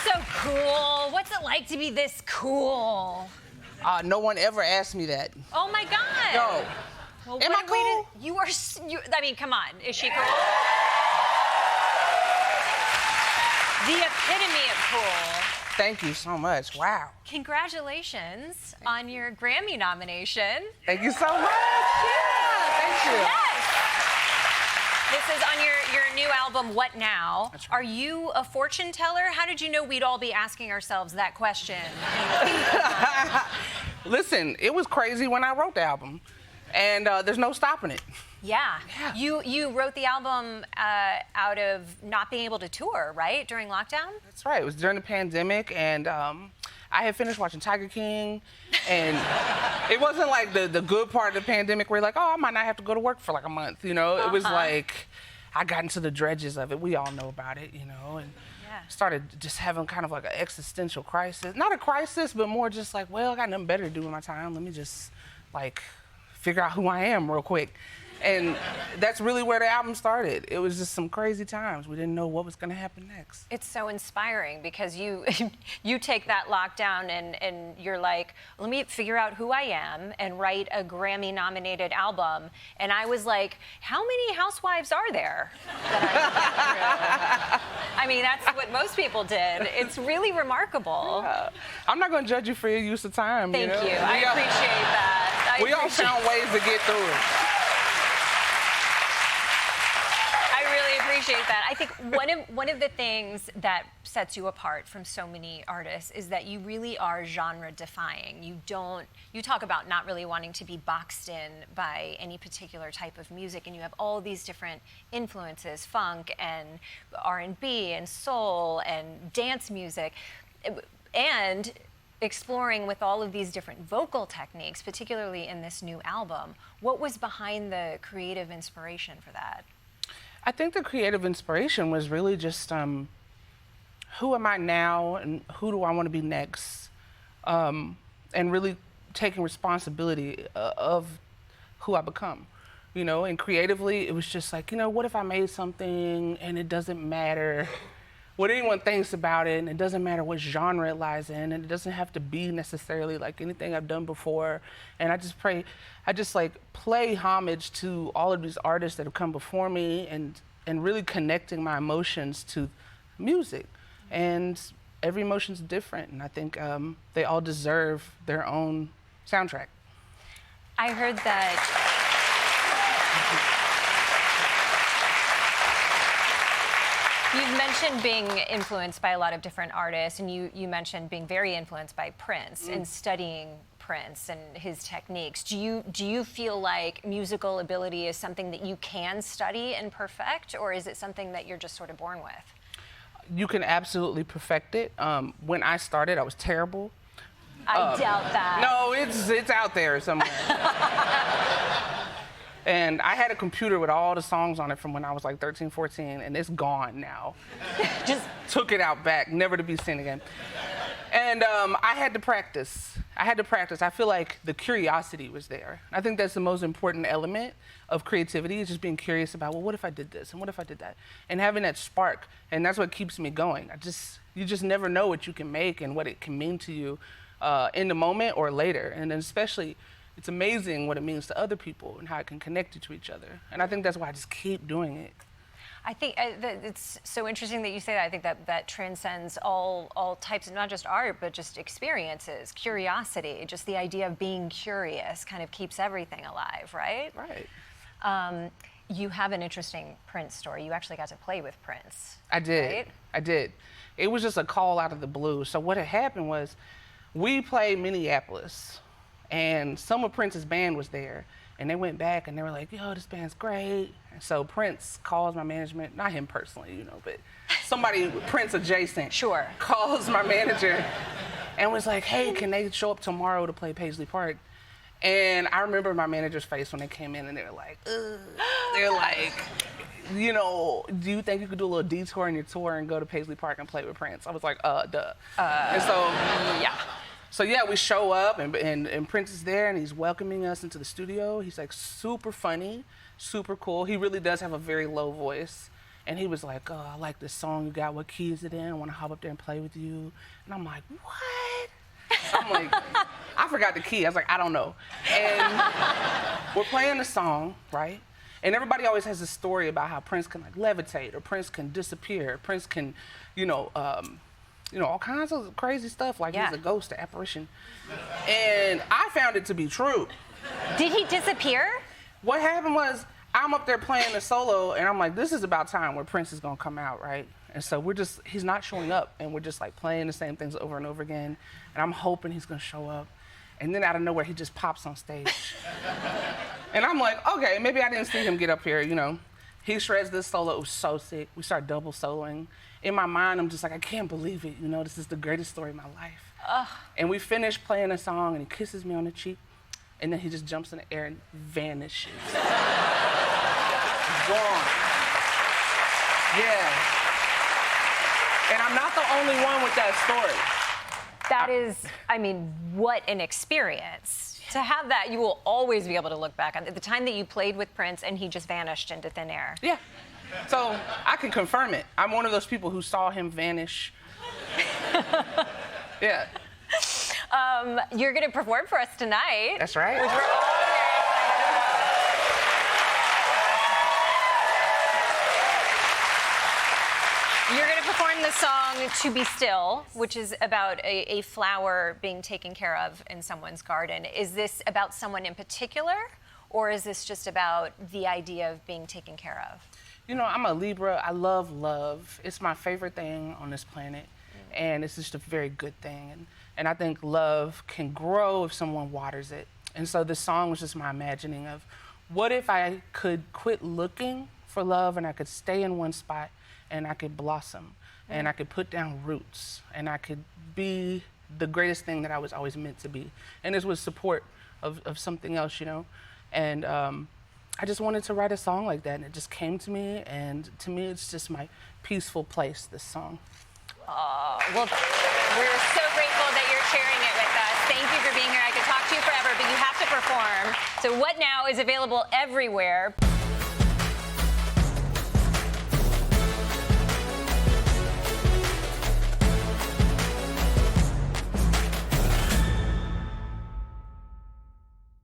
so cool. What's it like to be this cool? No one ever asked me that. Oh my God. No. Well, Am I cool? You are. I mean, come on. Is she cool? The epitome of cool. Thank you so much. Wow. Congratulations on your Grammy nomination. Thank you so much. Yeah, thank you. Yes. This is on your new album, What Now? That's right. Are you a fortune teller? How did you know we'd all be asking ourselves that question? Listen, it was crazy when I wrote the album, and there's no stopping it. Yeah. Yeah. You wrote the album out of not being able to tour, right? During lockdown? That's right. It was during the pandemic, and I had finished watching Tiger King, and it wasn't like the good part of the pandemic where you're like, oh, I might not have to go to work for like a month, you know? It was like, I got into the dredges of it. We all know about it, you know? And started just having kind of like an existential crisis. Not a crisis, but more just like, well, I got nothing better to do with my time. Let me just like figure out who I am real quick. And that's really where the album started. It was just some crazy times. We didn't know what was going to happen next. It's so inspiring because you you take that lockdown and you're like, let me figure out who I am and write a Grammy-nominated album. And I was like, how many housewives are there that I get through? I mean, that's what most people did. It's really remarkable. I'm not going to judge you for your use of time. Thank you. you. I appreciate that. We all found ways to get through it. Appreciate that. I think one of the things that sets you apart from so many artists is that you really are genre defying. You talk about not really wanting to be boxed in by any particular type of music, and you have all these different influences, funk and R&B and soul and dance music, and exploring with all of these different vocal techniques, particularly in this new album. What was behind the creative inspiration for that? I think the creative inspiration was really just who am I now and who do I want to be next? And really taking responsibility of who I become, you know? And creatively, it was just like, you know, what if I made something and it doesn't matter what anyone thinks about it, and it doesn't matter what genre it lies in, and it doesn't have to be necessarily like anything I've done before. And I just like play homage to all of these artists that have come before me, and really connecting my emotions to music. And every emotion's different, and I think they all deserve their own soundtrack. I heard that you've mentioned being influenced by a lot of different artists, and you mentioned being very influenced by Prince and studying Prince and his techniques. Do you feel like musical ability is something that you can study and perfect, or is it something that you're just sort of born with? You can absolutely perfect it. When I started, I was terrible. I doubt that. No, it's out there somewhere. And I had a computer with all the songs on it from when I was like 13, 14, and it's gone now. Just took it out back, never to be seen again. And I had to practice. I feel like the curiosity was there. I think that's the most important element of creativity, is just being curious about, well, what if I did this and what if I did that? And having that spark, and that's what keeps me going. You just never know what you can make and what it can mean to you in the moment or later. And then especially, it's amazing what it means to other people and how it can connect you to each other. And I think that's why I just keep doing it. I think it's so interesting that you say that. I think that transcends all types of not just art, but just experiences, curiosity. Just the idea of being curious kind of keeps everything alive, right? Right. You have an interesting Prince story. You actually got to play with Prince. I did. Right? I did. It was just a call out of the blue. So what had happened was, we played Minneapolis, and some of Prince's band was there. And they went back and they were like, yo, this band's great. And so Prince calls my management, not him personally, you know, but somebody Prince adjacent. Sure. Calls my manager and was like, hey, can they show up tomorrow to play Paisley Park? And I remember my manager's face when they came in, and they were like, ugh. They're like, you know, do you think you could do a little detour in your tour and go to Paisley Park and play with Prince? I was like, duh. And so, yeah. So yeah, we show up, and Prince is there, and he's welcoming us into the studio. He's like super funny, super cool. He really does have a very low voice. And he was like, oh, I like this song you got. What key is it in? I want to hop up there and play with you. And I'm like, what? I'm like, I forgot the key. I was like, I don't know. And we're playing the song, right? And everybody always has a story about how Prince can like levitate, or Prince can disappear, Prince can, all kinds of crazy stuff, like he's a ghost, an apparition. And I found it to be true. Did he disappear? What happened was, I'm up there playing the solo, and I'm like, this is about time where Prince is gonna come out, right? And so he's not showing up, and we're just like playing the same things over and over again, and I'm hoping he's gonna show up. And then out of nowhere, he just pops on stage. And I'm like, okay, maybe I didn't see him get up here, He shreds this solo, it was so sick. We start double soloing. In my mind, I'm just like, I can't believe it, this is the greatest story of my life. And we finish playing a song, and he kisses me on the cheek, and then he just jumps in the air and vanishes. Gone. Yeah. And I'm not the only one with that story. That is, what an experience. To have that, you will always be able to look back on the time that you played with Prince and he just vanished into thin air. Yeah. So I can confirm it. I'm one of those people who saw him vanish. Yeah. You're going to perform for us tonight. That's right. Which we're all very excited about. You're going to perform the song To Be Still, which is about a flower being taken care of in someone's garden. Is this about someone in particular, or is this just about the idea of being taken care of? I'm a Libra. I love love. It's my favorite thing on this planet, and it's just a very good thing. And I think love can grow if someone waters it. And so this song was just my imagining of, what if I could quit looking for love and I could stay in one spot and I could blossom and I could put down roots and I could be the greatest thing that I was always meant to be. And this was support of something else, And I just wanted to write a song like that, and it just came to me, and to me it's just my peaceful place, this song. Oh, well, we're so grateful that you're sharing it with us. Thank you for being here. I could talk to you forever, but you have to perform. So What Now is available everywhere.